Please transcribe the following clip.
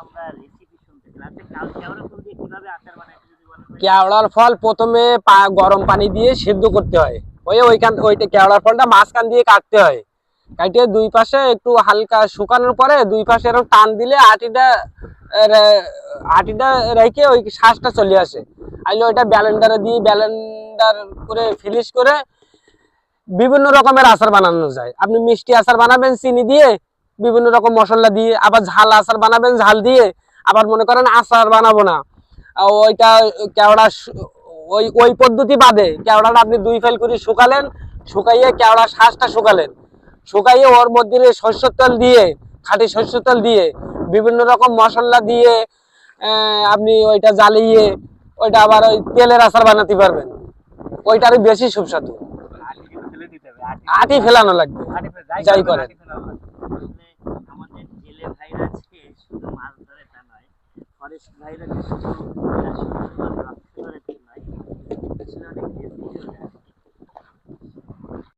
আমরা রেসিপি শুনতে পেলাম। আচ্ছা, কেওড়া ফুল দিয়ে কিভাবে আচার বানায় একটু যদি বলেন ভাই? কেওড়ার ফল প্রথমে গরম পানি দিয়ে সিদ্ধ করতে হয়। ওইটা কেওড়ার ফলটা মাঝখান দিয়ে কাটতে হয়। কাটিয়ে দুই পাশে একটু হালকা শুকানোর পরে দুই পাশে এরকম টান দিলে আটিটা রেখে ওই শ্বাসটা চলে আসে। আইলে ওইটা ব্যালেন্ডার করে ফিনিশ করে বিভিন্ন রকমের আচার বানানো যায়। আপনি মিষ্টি আচার বানাবেন চিনি দিয়ে, বিভিন্ন রকম মশলা দিয়ে, আবার ঝাল আচার বানাবেন ঝাল দিয়ে, আবার মনে করেন আচার বানাবো না ওইটা কেওড়া ওই ওই পদ্ধতি বাদে কেওড়াটা আপনি দুই ফাইল করে শুকালেন, শুকাইয়ে কেওড়া শ্বাসটা শুকালেন, শুকাইয়ে ওর মধ্যে সরষের তেল দিয়ে, খাঁটি সরষের তেল দিয়ে, বিভিন্ন রকম মশলা দিয়ে আপনি ওইটা জ্বালিয়ে ওইটা আবার ওই তেলের আচার বানাতে পারবেন। ওইটারই বেশি সুস্বাদু। আটি কিন্তু ফেলে দিতে হবে। আটি ফেলানো লাগবে আটি যাই করেন। আটি ফেলানো লাগবে। আসলে আমাদের জেলে ভাইরা যে শুধু মাছ ধরে তা নয়, ফরেস্ট ভাইরা যে শুধু সুন্দর সুন্দর রক্ত ধরে তা নয়, আসলে অনেক বেশি